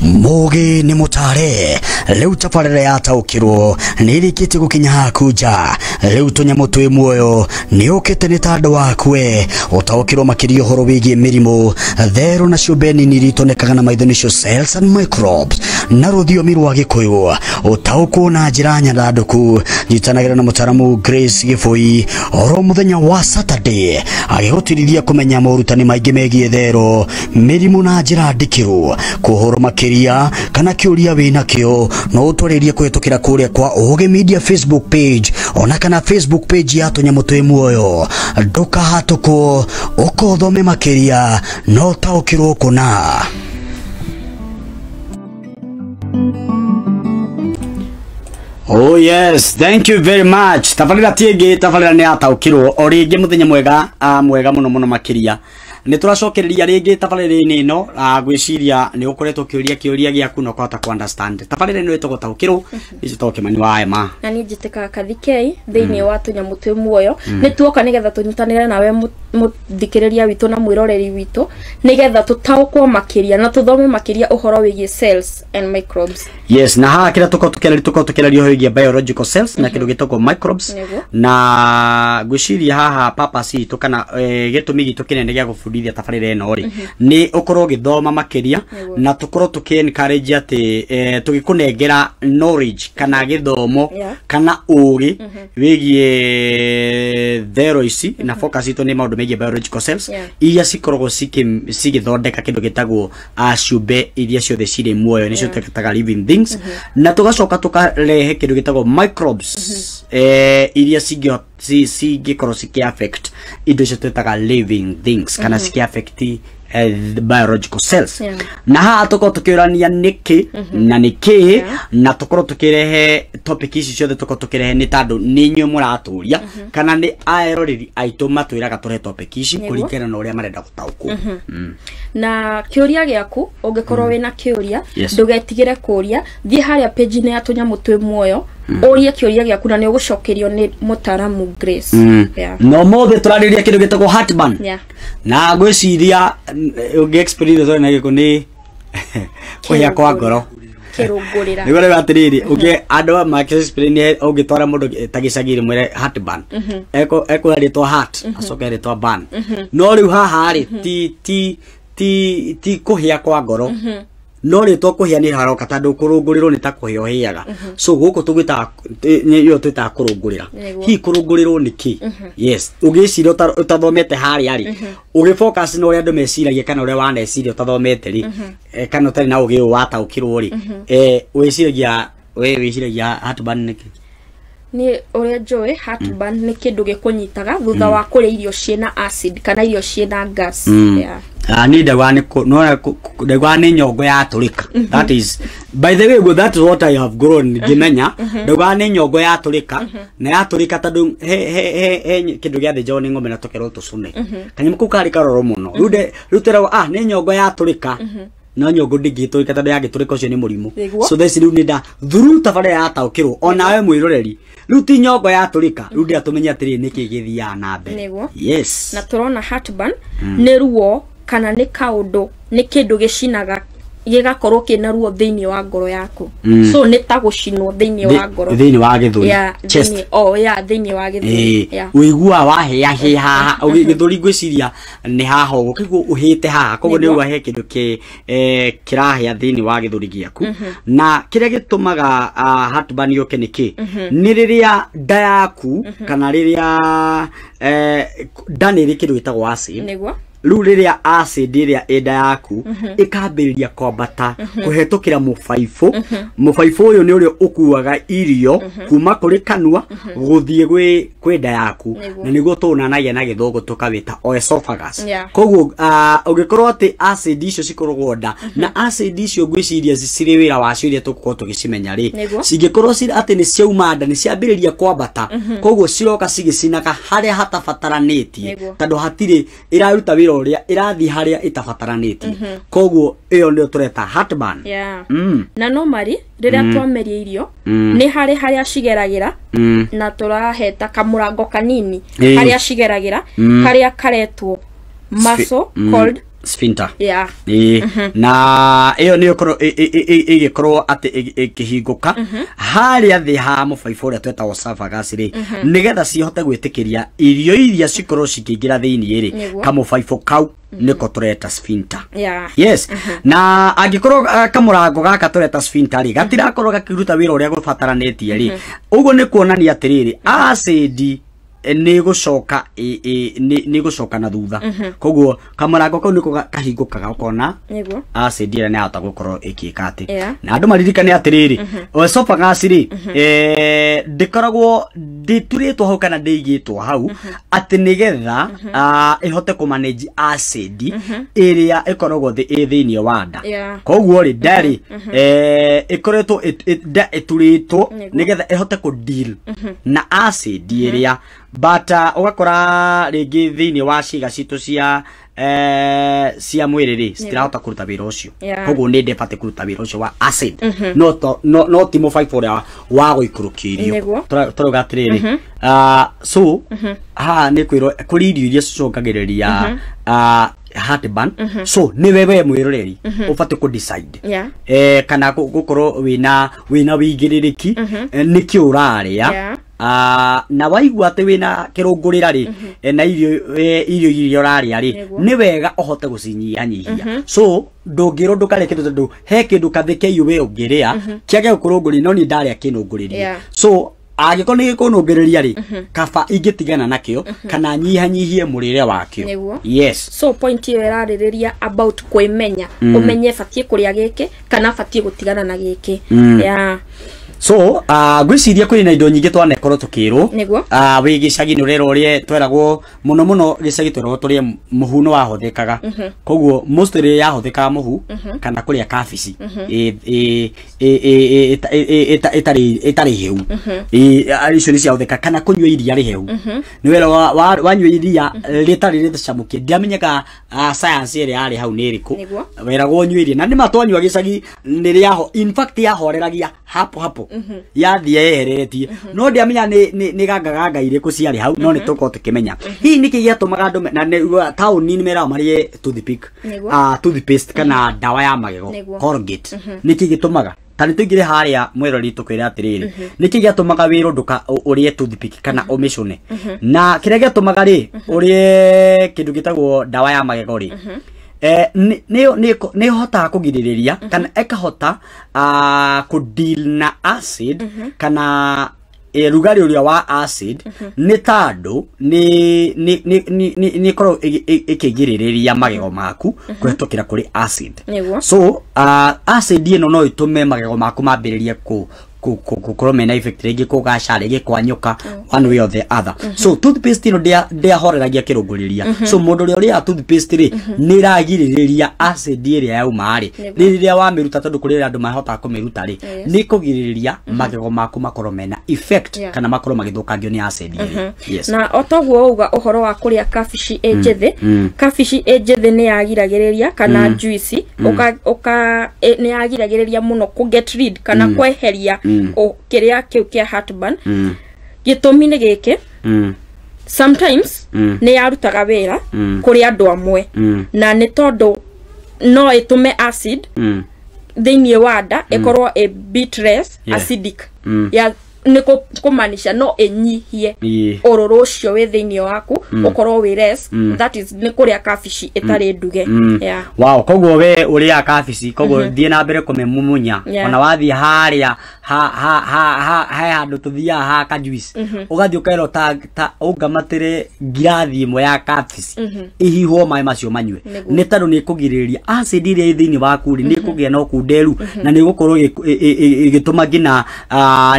Mugi ni mutare leu tafarira ya taukirwo nirikite gukinya kuja leu tunyamo twi muoyo ni ukite ni tando wakwe utaukirwo makirio horo wigie mirimo thero na ciobeni niritonekaga na maitho nicio cells and microbes na ruthiomi rwa gikuyu utaukwo na njira nyandanduku nyitanagira na mutaramu Grace Gifoi oro muthenya wa Saturday agigutiriria kumenya morutani maingi megie thero mirimo na njira ndikiru kuhoro makiria kana kiuria wina kio no utwarerie kwetukira kuria kwa Uge Media Facebook page ona kana Facebook page ya Tunyamo Twi Muoyo nduka hatuko ukothome makiria no taukirwo kuna. Oh yes, thank you very much. Tafarira tienge tafarira ni ataukirwo oringi muthenya mwega mwega muno makiria ni turacokereria ringi tafarira-ini ino gwiciria ni ukoretwo kiuria giaku no kota ku understand tafarira ino itogwo taukirwo ici toke mani wa ema na ni njiteka kathikei thiini wa Tunyamo Twi Muoyo ni tuoka nigetha tunyitanire nawe muthikiriria witu na mwiroreri witu nigetha tutaukwo makiria na tuthome makiria uhoro wigie cells and microbes. Yes, na ha kira tuko tukilerio wigie biological cells na kindu gitogwo microbes na gwiciria haha purpose itu kana gitumi gitu kinene gia gufundithia tafarira ino ri ni ukorwo githoma makiria na tukorwo tuki-encourage ati tugikunengera knowledge kana githomo kana ugi wigie thero ici na focus itu ni maundu megie biological cells iria cikoragwo cigithondeka kindu gitagwo ciumbe iria ciothe ciri muoyo nicio twitaga living things na tugacoka tukarehe kindu gitagwo microbes iria cingikorwo ciki-affect indo icio twitaga living things kana ciki-affect the biological cells na ha tuko tukiurania niki na niki na tukorwo tukirehe topic ici ciothe tuko tukirehe ni tandu ni nywe muraturia kana ni aeroreri aitu matwiraga turehe topic ici kuringana na uria marenda gutaukwo na kiuria giaku ungikorwo wina kiuria ndugetigire kuria thie haria page ni ya Tunyamo Twi Muoyo urie kiuria giaku na ni ugucokerio ni mutaramu Grace no mothe turariria kindu gitagwo heartburn na gwiciria ungi experience zone nagiko ni kuhia kwa ngoro kirungurira nigore batiriri uge ando ma experience ugitwara mundu tagicagire mwere heartburn eko aritwa heart acoka aritwa burn no riu haha ri ti kuhia kwa ngoro no ri to kuhia ni haroka tandu kurungurirwo ni ta kuhia hiaga so guku tugita yo twita kurungurira hi kurungurirwo niki yes ugicira utathomete hari ari ugifocus no ria andu meciragia kana uria waneciria utathomete ri kana utari na ugi wataukirwo ri wiciragia wiciragia heartburn niki ni uria joy heartburn ni kindu gikunyitaga thutha wa kuria irio ciena acid kana irio ciena gas ni ndagwani nyongo ya turika that is by the way that is what I have grown gimenya ndagwani nyongo ya turika na ya turika tandu he kindu gia the John ngome na tokero tucune kanyamu kukari karoro muno rutera ni nyongo ya turika na nyongo ndigiturika tandu ya giturika ucio ni murimu so this riu nida thuru tafarira ya taukirwo ona we mwiroreri ruti nyongo ya turika rundi atumenya atiri niki githia na mbere yes na turona heartburn ni ruo kana ni kaundu ni kindu gicinaga gigakorwo kina ruo thiini wa ngoro yaku so ni ta gucinwo thiini wa ngoro thiini wa githuri chest thiini wa githuri uigua wahia haha githuri gwiciria ni haha ugu kiguo uhite haha koguo ni wahe kindu kirahia thiini wa githuri giaku na kiria gitumaga heartburn yoke niki ni riria nda yaku kana riria ndani ri kindu gitagwo acid niguo riu riria acid iria enda yaku ikambiriria kwambata kuhetukira mufaifu uyu ni uria ukuaga irio kuma kuri kanua guthie gwi nda yaku na niguo tunanagia na githungu tukawita esophagus koguo ugikorwo ati acid icio cikoragwo nda na acid icio gwiciria ciciri wira wacio iria tukukorwo tugicimenya ri cingikorwo ciri ati ni ciauma nda ni ciambiriria kwambata koguo ciroka cigicinaga haria hatabataranitie tandu hatire iraruta wira uria irathi haria itabataranitie koguo iyo ndio tureta heartburn na normally riria twameria irio ni haria cigeragira na turaheta kamurango kanini haria cigeragira haria karetwo muscle called sphincter yeah na iyo ni ukoro igikorwo ati ikihinguka haria thi ha mufaifu uria tweta esophagus ri nigetha cihote gwitikiria irio iria cikorwo cikingira thiini ri kamufaifu kau niko tureta sphincter yes na angikorwo kamurango gaka tureta sphincter ri gatirakorwo gakiruta wira uria gufataranetie ri uguo ni kuonania atiriri acid ni gucoka na thutha koguo kamurango kau niko kahingukaga ukona acid ira ni ahota gukorwo ikika ati na andu maririkane atiriri esophagus ri ndikoragwo ndituritwo hau kana ndigitwo hau ati nigetha ihote ku manage acid iria ikoragwo thiini wa nda koguo ri ndari ikoretwo ituritwo nigetha ihote ku deal na acid iria but ugakora ringi thiini wa ciga citu cia mwiri ri citirahota kuruta wira ucio koguo ni ndebate kuruta wira ucio wa acid no ti mufaifu uria wa guikurukirio turuga atiriri so ha ni kwirwo kuri irio iria cicongagiriria heartburn so ni wewe mwiroreri ufate ku decide kana gukorwo wina wigiririki niki uraria na waigua ati wina kirungurira ri na irio uraria ri ni wega uhote gucinyihanyihia so ndungiro ndukare kindu tondu he kindu kathike iwe ungiria kiage gukurunguri no ni ndaria kinunguriria so agiko ni gikunungiriria ri kaba ingitigana nakio kana nyihanyihie murire wakio yes so point iyo iraririria about kwimenya umenye fatie kuria giki kana fatie gutigana na giki so gwiciria kuri na indo nyingi twanekorwo tukirwo wi gicagi nurero urie tweragwo muno gicagi tweragwo turie muhu no wahothekaga koguo mostly yahothekaga muhu kana kuria kabici etari heu icio ni ciahotheka kana kunywa iria rihehu ni wera wanywa iria ritari ritacamukie ndiamenyaga science iri yari hau ni iriku weragwo nywa iria na ni matwanywa gicagi ni riaho in fact yahoreragia hapo yathie yeheretie no ndiamenya ni ganga iriku ciari hau no ni tuko tukimenya hii niki giatumaga andu na town ni mera marie toothpick toothpaste kana dawa ya magego Colgate niki gitumaga tani tugire haria mwirori tukwira atiriri niki giatumaga wiro nduka urie toothpick kana umicune na kiria giatumaga ri urie kindu gitagwo dawa ya magego ri ni hota kugiririria kana ekahota ku deal na acid kana rugari uria wa acid ni tando ni koro ikigiririria magego maku kwetukira kuri acid so acid ino no itume magego maku mambiririe kukorwo mena effect ringi kugaca ringi kwanyuka one way or the other so toothpaste ino dia horeragia kirunguriria so mundu uria toothpaste ri ni ragiririria acid iria yauma ri riria wa miruta tondu kuri andu mahota kumiruta ri ni kugiririria magego maku makorwo mena effect kana makorwo magithukangio ni acid yes na otogwo uga uhoro wa kuria kabici ejethi kabici ejethi ni yagiragiriria kana juice uka ni yagiragiriria muno ku get rid kana kweheria o kiria kiu kia heartburn gitumi ni giki sometimes ni yarutaga wira kuri andu amwe na ni tondu no itume acid thiini wa nda ikorwo a bit less acidic ya niko kumanisha no enyihie ororo ucio we thiini waku ukorwo wi less that is ni kuria kabici itari nduge wow koguo we uria kabici koguo thie na mbere kumemumunya ona wathi haria ha handu tuthia ha ka juice ugathi ukairo ta ungamatire ngirathi imwe ya kabici ihihwo mai macio manywe ni tondu ni kugiririria acid iria thiini waku ni kugia no kunderu na ni gukorwo igituma ngina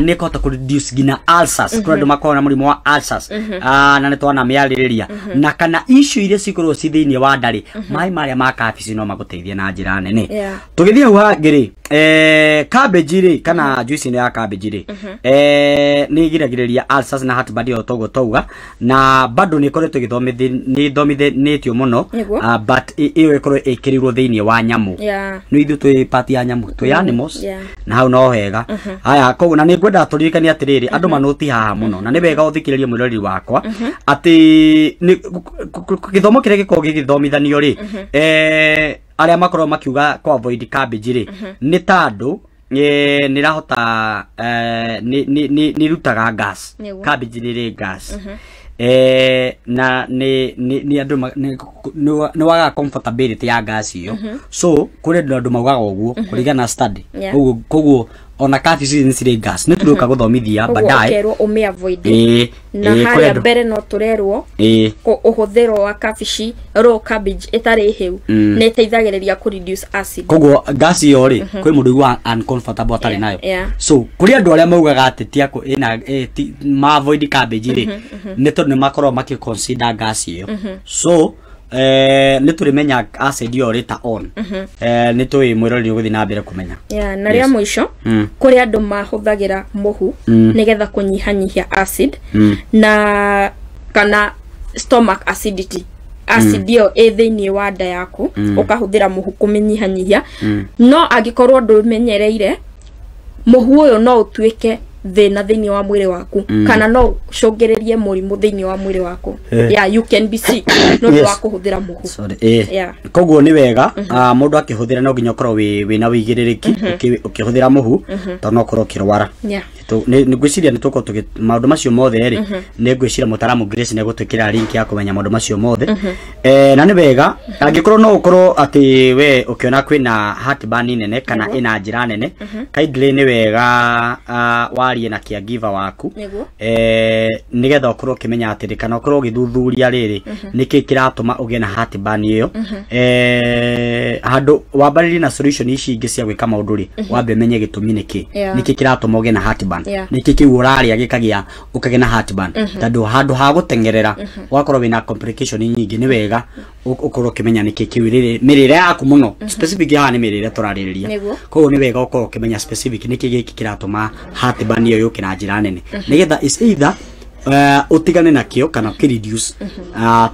ni kota reduce gina ulcers kwa ndo makona murimo wa ulcers na ne twana miaririria na kana issue ile cikorwo ci thiini wa ndari mai maria ma kabici no maguteithia na njira nene tugithia hu ngiri cabbage ri kana juice ni ya cabbage ri ni giragiriria ulcers na heartburn yo togo touga na bado ni koretwo githomithitio muno but iyo ikoro ikirirwo thiini wa nyamu no ithu twi part ya nyamu twi animals na hau no hega haya koguo na ni ngwenda turirikania atiriri andu manoti haha muno na ni wega uthikiririe mwirori wakwa ati githomo kiria giko githomithanio ri aria makorwo makiuga kwa avoid cabbage ri ni tandu ni rahota ni rutaga gas cabbage ni gas na ni andu ni waga comfortability ya gas iyo so kuri andu maugaga uguo kurigana study koguo ona cabbage ni sire gas ni turuka guthomithia badai kerwo ume avoid na haria mbere no turerwo uhuthiro wa cabbage raw cabbage itari hiu ni teithagiriria ku reduce acid koguo gas iyo ri kwi mundu wa uncomfortable atari nayo so kuri andu aria maugaga atetia ko ina ma avoid cabbage ri ni tondu ni makorwo maki consider gas iyo so ni turimenya acid yo rita on ni tui mwirori guthi na mbere kumenya na ria mwisho kuri andu mahuthagira muhu nigetha kunyihanyihia acid na kana stomach acidity acid yo thiini wa nda yaku ukahuthira muhu kumenyihanyihia no angikorwo ndumenyereire muhu uyu no utuike thina thiini wa mwiri waku kana no shongererie murimu thiini wa mwiri waku you can be sick no wa kuhuthira muhu koguo ni wega mundu akihuthira no nginya ukorwo wina wigiririki ukihuthira muhu to no korwo kirwara ni ngwiciria ni tuko maundu macio mothe ri ni ngwiciria mutaramu Grace ne gutwikira link ya kumenya maundu macio mothe na ni wega angikorwo no ukorwo ati we ukiona kwina heartburn nene kana ina njira nene kaidly ni wega warie na caregiver waku nigetha ukorwo kimenya ati kana ukorwo githuthuria riri niki kiratuma ugie na heartburn iyo handu wambariri na solution ici ingi cia gwika maundu ri wambe menye gitumi niki kiratuma ugie na heartburn niki kiu uraria gikagia ukage na heartburn tandu handu ha gutengerera wakorwo wina complication nyingi ni wega ukorwo kimenya niki kiu riri mirire yaku muno specific ya ni mirire turaririria koguo ni wega ukorwo kimenya specific niki giki kiratuma heartburn iyo yuke na njira nene nigetha is either utigane nakio kana reduce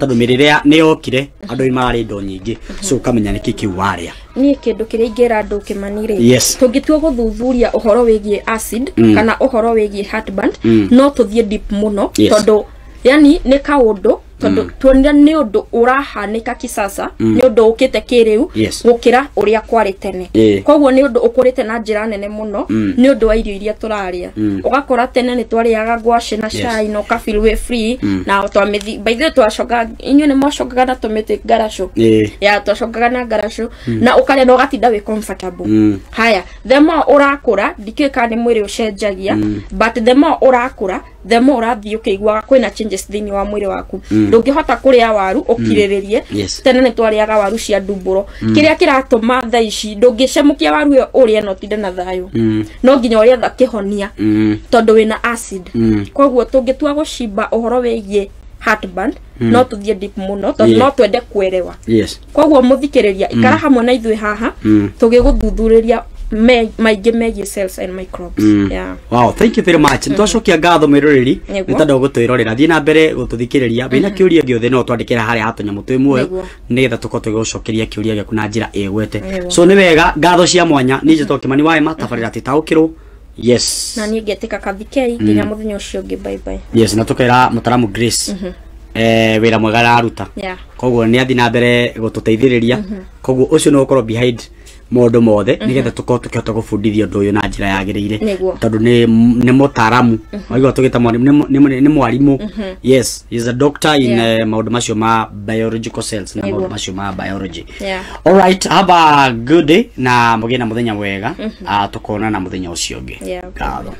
tandu mirire ni yokire andu ni marari ndo nyingi so ukamenya niki kiu waria ni kindu kiria ingera andu kimanire tungitua guthuthuria uhoro wigie acid kana uhoro wigie heartburn no tuthie deep muno tondu yani ni kaundu tondu tuonira ni undu urahanika kisasa ni undu ukite kiriu gukira uria kwari tene koguo ni undu ukurite na njira nene muno ni undu wa irio iria turaria ugakora tene ni twariaga ngwaci na cai no ka feel we free na twamithi by the twashoga inyu ni mwashogaga na tumite garasho twashogaga na garasho na ukaria no gatinda we comfortable haya the more urakura ndikika ni mwiri ucenjagia but the more urakura the more urathii ukigwa kwina changes thiini wa mwiri waku ndungihota kuria waru ukiriririe tene ni twariaga waru cia ndumburo kiria kiratuma tha ici ndungicemukia waru yo uria no tinde na thayo no nginya uria tha kihonia tondu wina acid koguo tungitua gucimba uhoro wigie heartburn no tuthie deep muno tondu no twende kwerewa koguo muthikiriria ikara hamwe na ithui haha tugiguthuthuria maige megie cells and microbes wow thank you very much ntwacokia ngatho mwiroreri nitandu gutwirorera thie na mbere gututhikiriria bina kiuria giothe no twandikira haria hatunyamå twä muoyo nigetha tukorwo tugicokeria kiuria giaku na njira igwete so ni wega ngatho cia mwanya nije Kimani wa Ema tabarira titaukirwo na ni ngetika kathikei nginya muthenya ucio ngi bye bye na tukera mutaramu Grace wira mwega raruta koguo ni athi na mbere gututeithiriria koguo ucio no ukorwo behind modo mothe nigetha tukorwo tukihota gubundithia undu uyu na njira yagiriire tondu ni mutaramu waigwa tugita ni mwarimu yes he is a doctor in maundu macio ma biological cells na maundu macio ma biology all right have a good day na mugie na muthenya mwega tukona na muthenya ucio ungi ngatho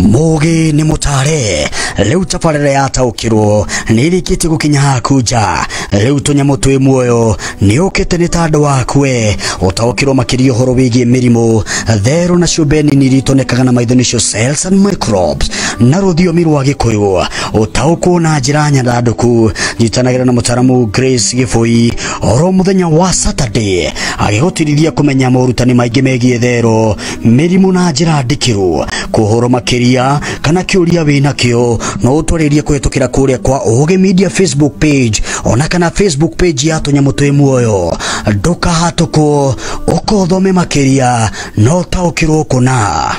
Mugi ni mutare leu tabarĩra yataũkĩrwo nĩrĩkĩtie gũkinya hakuja leu tũnyamũ twĩ muoyo nĩũkĩte nĩ ta andũ akwe ũtaũkĩrwo makĩria ũhoro wĩgiĩ mĩrimũ therũ na ciũmbe nini itonekaga na maitho nĩcio cells and microbes na rũthiomi rwa Gĩkũyũ ũtaũkwo na njĩra nyandandũku nyitanagĩra na mũtaramu Grace Gĩbũi oro mũthenya wa Saturday agĩgũtirithia kũmenya morutani maingĩ megiĩ therũ mĩrimũ na njĩra ndikĩru kũhoro makĩria kana kĩũria wĩna kĩo no ũtwarĩrie kũhetũkĩra kũrĩa kwa Ũgĩ Media Facebook page ona kana Facebook page ya tũnyamũ twĩ muoyo ndũkahatũkwo ũkothome makĩria no taũkĩrwo kũna.